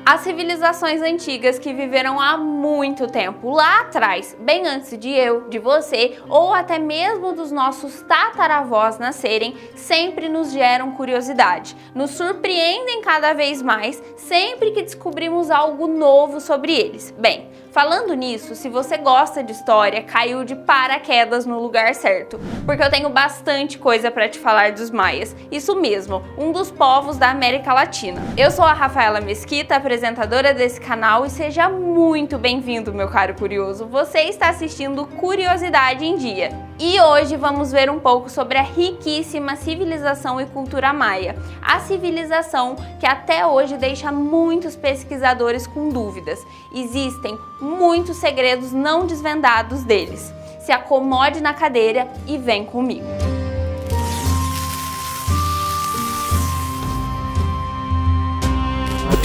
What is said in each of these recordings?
As civilizações antigas que viveram há muito tempo, lá atrás, bem antes de eu, de você ou até mesmo dos nossos tataravós nascerem, sempre nos geram curiosidade, nos surpreendem cada vez mais sempre que descobrimos algo novo sobre eles. Bem, falando nisso, se você gosta de história, caiu de paraquedas no lugar certo, porque eu tenho bastante coisa para te falar dos maias. Isso mesmo, um dos povos da América Latina. Eu sou a Rafaela Mesquita, apresentadora desse canal, e seja muito bem-vindo, meu caro curioso. Você está assistindo Curiosidade em Dia. E hoje vamos ver um pouco sobre a riquíssima civilização e cultura maia. A civilização que até hoje deixa muitos pesquisadores com dúvidas. Existem muitos segredos não desvendados deles. Se acomode na cadeira e vem comigo.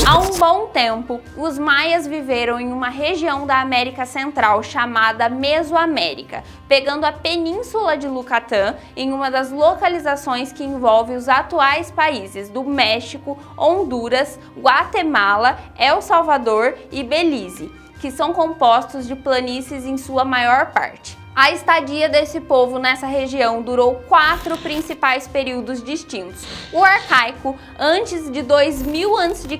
Há um bom tempo, os maias viveram em uma região da América Central chamada Mesoamérica, pegando a península de Yucatán em uma das localizações que envolve os atuais países do México, Honduras, Guatemala, El Salvador e Belize, que são compostos de planícies em sua maior parte. A estadia desse povo nessa região durou 4 principais períodos distintos. O arcaico, antes de 2000 a.C.,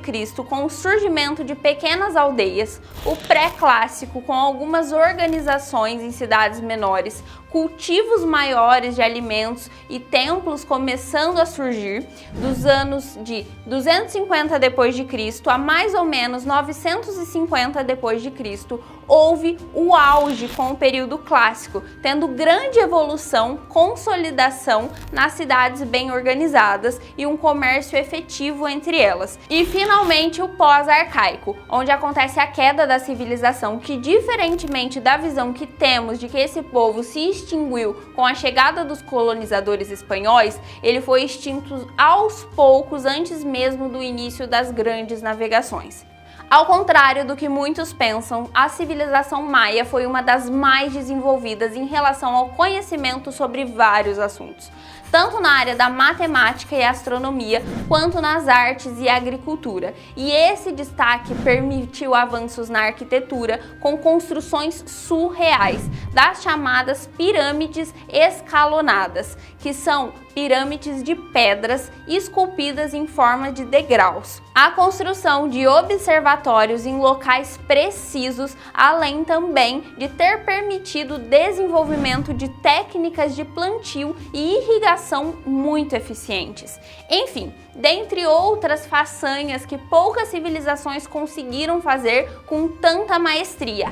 com o surgimento de pequenas aldeias. O pré-clássico, com algumas organizações em cidades menores, cultivos maiores de alimentos e templos começando a surgir. Dos anos de 250 d.C. a mais ou menos 950 d.C., houve o auge com o período clássico, tendo grande evolução, consolidação nas cidades bem organizadas e um comércio efetivo entre elas. E finalmente o pós-arcaico, onde acontece a queda da civilização, que diferentemente da visão que temos de que esse povo se extinguiu com a chegada dos colonizadores espanhóis, ele foi extinto aos poucos antes mesmo do início das grandes navegações. Ao contrário do que muitos pensam, a civilização maia foi uma das mais desenvolvidas em relação ao conhecimento sobre vários assuntos, tanto na área da matemática e astronomia, quanto nas artes e agricultura. E esse destaque permitiu avanços na arquitetura com construções surreais, das chamadas pirâmides escalonadas, que são pirâmides de pedras esculpidas em forma de degraus. A construção de observatórios em locais precisos, além também de ter permitido o desenvolvimento de técnicas de plantio e irrigação muito eficientes. Enfim, dentre outras façanhas que poucas civilizações conseguiram fazer com tanta maestria.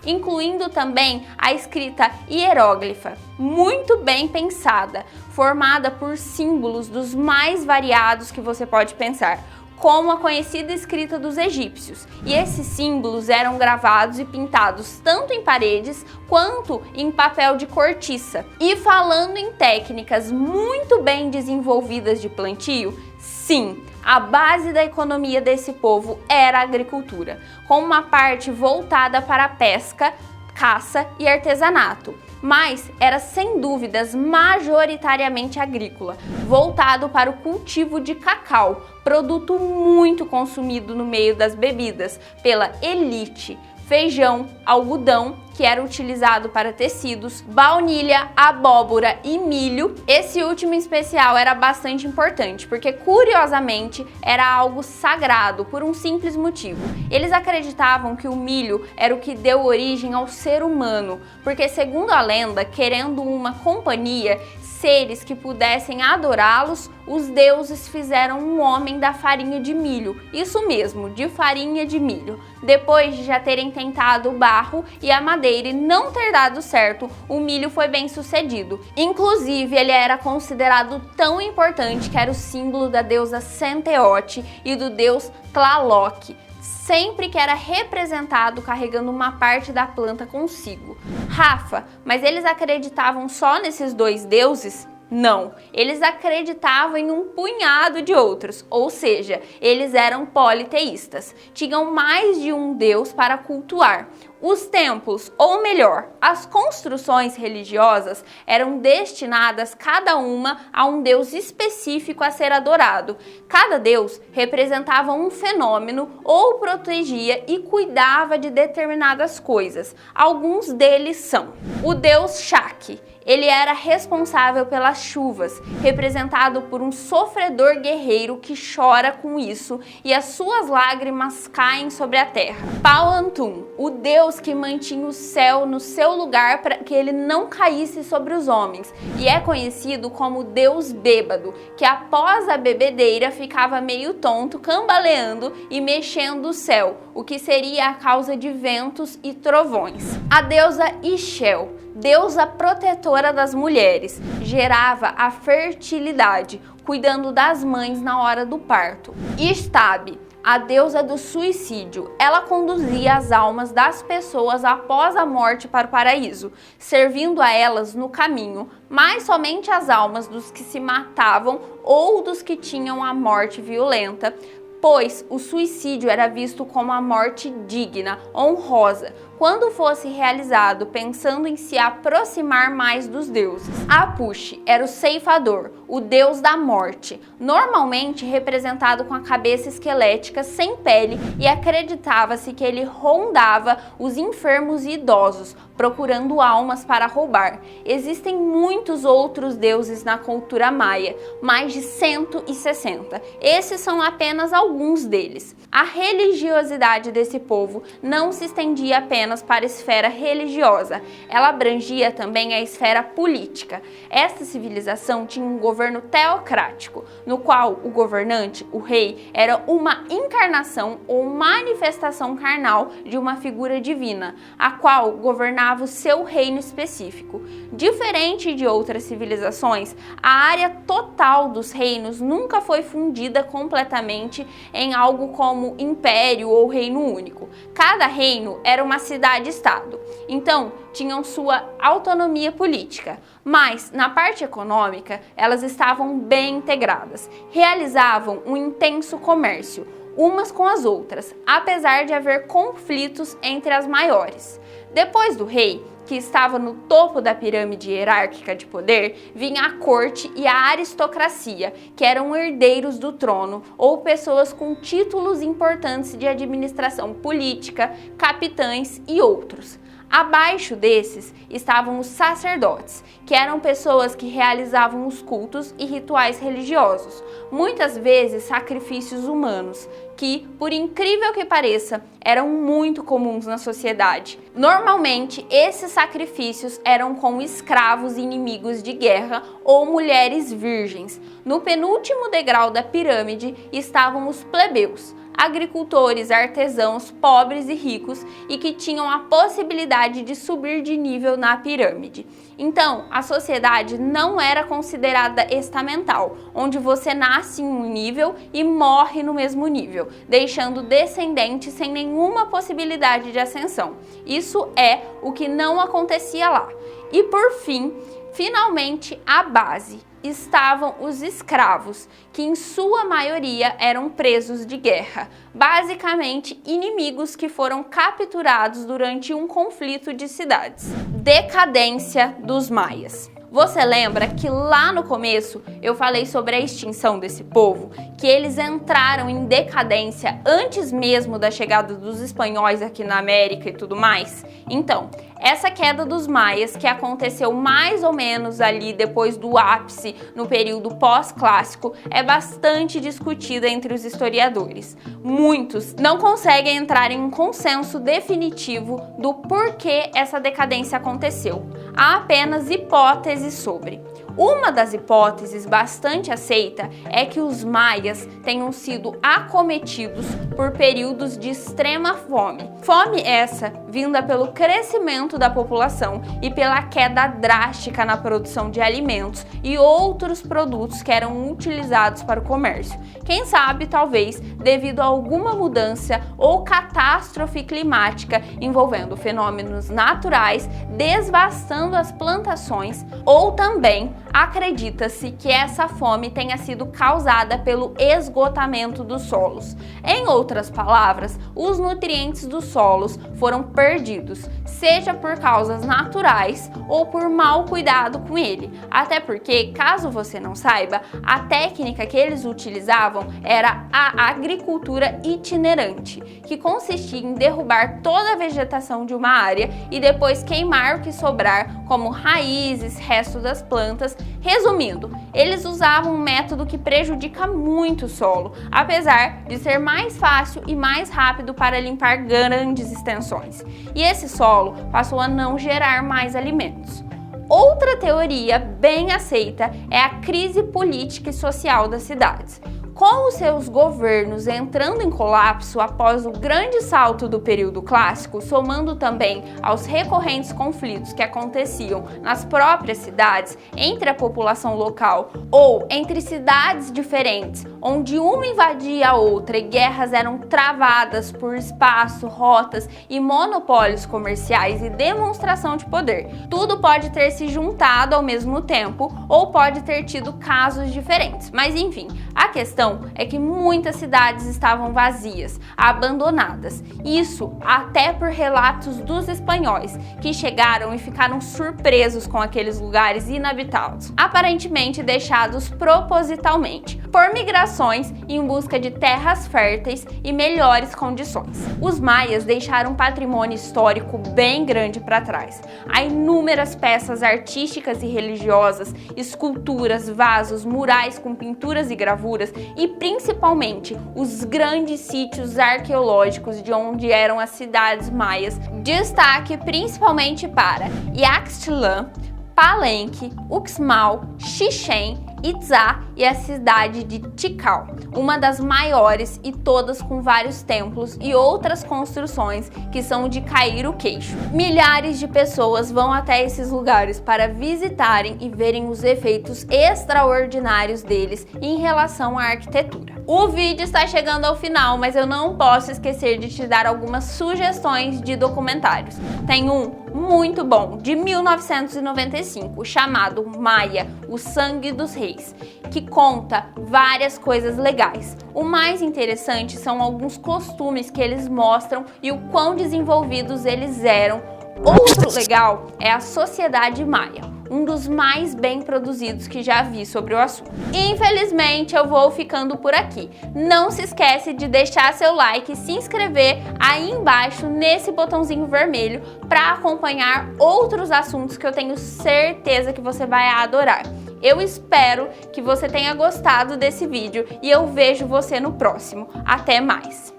Incluindo também a escrita hieróglifa, muito bem pensada, formada por símbolos dos mais variados que você pode pensar, como a conhecida escrita dos egípcios. E esses símbolos eram gravados e pintados tanto em paredes quanto em papel de cortiça. E falando em técnicas muito bem desenvolvidas de plantio, sim, a base da economia desse povo era a agricultura, com uma parte voltada para a pesca, caça e artesanato, mas era sem dúvidas majoritariamente agrícola, voltado para o cultivo de cacau, produto muito consumido no meio das bebidas pela elite, feijão, algodão, que era utilizado para tecidos, baunilha, abóbora e milho. Esse último em especial era bastante importante, porque curiosamente era algo sagrado por um simples motivo. Eles acreditavam que o milho era o que deu origem ao ser humano, porque segundo a lenda, querendo uma companhia, seres que pudessem adorá-los, os deuses fizeram um homem da farinha de milho, isso mesmo, de farinha de milho. Depois de já terem tentado o barro e a madeira e não ter dado certo, o milho foi bem sucedido. Inclusive, ele era considerado tão importante que era o símbolo da deusa Centeote e do deus Tlaloc, sempre que era representado carregando uma parte da planta consigo. Rafa, mas eles acreditavam só nesses dois deuses? Não, eles acreditavam em um punhado de outros, ou seja, eles eram politeístas. Tinham mais de um deus para cultuar. Os templos, ou melhor, as construções religiosas, eram destinadas cada uma a um deus específico a ser adorado. Cada deus representava um fenômeno ou protegia e cuidava de determinadas coisas. Alguns deles são o deus Shaki. Ele era responsável pelas chuvas, representado por um sofredor guerreiro que chora com isso e as suas lágrimas caem sobre a terra. Palantum, o deus que mantinha o céu no seu lugar para que ele não caísse sobre os homens, e é conhecido como Deus bêbado, que após a bebedeira ficava meio tonto, cambaleando e mexendo o céu, o que seria a causa de ventos e trovões. A deusa Ixchel, deusa protetora das mulheres, gerava a fertilidade, cuidando das mães na hora do parto. Ishtab, a deusa do suicídio, ela conduzia as almas das pessoas após a morte para o paraíso, servindo a elas no caminho, mas somente as almas dos que se matavam ou dos que tinham a morte violenta, pois o suicídio era visto como a morte digna, honrosa, quando fosse realizado pensando em se aproximar mais dos deuses. Apush era o ceifador, o deus da morte, normalmente representado com a cabeça esquelética sem pele, e acreditava-se que ele rondava os enfermos e idosos, procurando almas para roubar. Existem muitos outros deuses na cultura maia, mais de 160. Esses são apenas alguns deles. A religiosidade desse povo não se estendia apenas para a esfera religiosa, ela abrangia também a esfera política. Esta civilização tinha um governo teocrático, no qual o governante, o rei, era uma encarnação ou manifestação carnal de uma figura divina, a qual governava o seu reino específico. Diferente de outras civilizações, a área total dos reinos nunca foi fundida completamente em algo como império ou reino único. Cada reino era uma cidade-estado, então tinham sua autonomia política, mas na parte econômica elas estavam bem integradas, realizavam um intenso comércio umas com as outras, apesar de haver conflitos entre as maiores. Depois do rei, que estava no topo da pirâmide hierárquica de poder, vinha a corte e a aristocracia, que eram herdeiros do trono ou pessoas com títulos importantes de administração política, capitães e outros. Abaixo desses estavam os sacerdotes, que eram pessoas que realizavam os cultos e rituais religiosos, muitas vezes sacrifícios humanos, que, por incrível que pareça, eram muito comuns na sociedade. Normalmente, esses sacrifícios eram com escravos inimigos de guerra ou mulheres virgens. No penúltimo degrau da pirâmide estavam os plebeus, agricultores, artesãos, pobres e ricos, e que tinham a possibilidade de subir de nível na pirâmide. Então, a sociedade não era considerada estamental, onde você nasce em um nível e morre no mesmo nível, deixando descendentes sem nenhuma possibilidade de ascensão. Isso é o que não acontecia lá. E por fim, finalmente, a base. Estavam os escravos, que em sua maioria eram presos de guerra, basicamente inimigos que foram capturados durante um conflito de cidades. Decadência dos maias. Você lembra que lá no começo eu falei sobre a extinção desse povo, que eles entraram em decadência antes mesmo da chegada dos espanhóis aqui na América e tudo mais? Então, essa queda dos maias, que aconteceu mais ou menos ali depois do ápice no período pós-clássico, é bastante discutida entre os historiadores. Muitos não conseguem entrar em um consenso definitivo do porquê essa decadência aconteceu. Há apenas hipóteses sobre. Uma das hipóteses bastante aceita é que os maias tenham sido acometidos por períodos de extrema fome. Fome essa vinda pelo crescimento da população e pela queda drástica na produção de alimentos e outros produtos que eram utilizados para o comércio. Quem sabe, talvez, devido a alguma mudança ou catástrofe climática envolvendo fenômenos naturais, devastando as plantações, ou também Acredita-se que essa fome tenha sido causada pelo esgotamento dos solos. Em outras palavras, os nutrientes dos solos foram perdidos, seja por causas naturais ou por mau cuidado com ele. Até porque, caso você não saiba, a técnica que eles utilizavam era a agricultura itinerante, que consistia em derrubar toda a vegetação de uma área e depois queimar o que sobrar, como raízes, restos das plantas. Resumindo, eles usavam um método que prejudica muito o solo, apesar de ser mais fácil e mais rápido para limpar grandes extensões. E esse solo passou a não gerar mais alimentos. Outra teoria bem aceita é a crise política e social das cidades. Com os seus governos entrando em colapso após o grande salto do período clássico, somando também aos recorrentes conflitos que aconteciam nas próprias cidades entre a população local ou entre cidades diferentes, onde uma invadia a outra e guerras eram travadas por espaço, rotas e monopólios comerciais e demonstração de poder. Tudo pode ter se juntado ao mesmo tempo ou pode ter tido casos diferentes, mas enfim, a questão é que muitas cidades estavam vazias, abandonadas. Isso até por relatos dos espanhóis, que chegaram e ficaram surpresos com aqueles lugares inabitados, aparentemente deixados propositalmente, por migrações em busca de terras férteis e melhores condições. Os maias deixaram um patrimônio histórico bem grande para trás. Há inúmeras peças artísticas e religiosas, esculturas, vasos, murais com pinturas e gravuras e principalmente os grandes sítios arqueológicos de onde eram as cidades maias. Destaque principalmente para Yaxchilán, Palenque, Uxmal, Chichén, Itzá e a cidade de Tikal, uma das maiores e todas com vários templos e outras construções que são de cair o queixo. Milhares de pessoas vão até esses lugares para visitarem e verem os efeitos extraordinários deles em relação à arquitetura. O vídeo está chegando ao final, mas eu não posso esquecer de te dar algumas sugestões de documentários. Tem um muito bom, de 1995, chamado Maia, o Sangue dos Reis, que conta várias coisas legais. O mais interessante são alguns costumes que eles mostram e o quão desenvolvidos eles eram. Outro legal é a Sociedade Maia, um dos mais bem produzidos que já vi sobre o assunto. Infelizmente, eu vou ficando por aqui. Não se esquece de deixar seu like e se inscrever aí embaixo nesse botãozinho vermelho para acompanhar outros assuntos que eu tenho certeza que você vai adorar. Eu espero que você tenha gostado desse vídeo e eu vejo você no próximo. Até mais!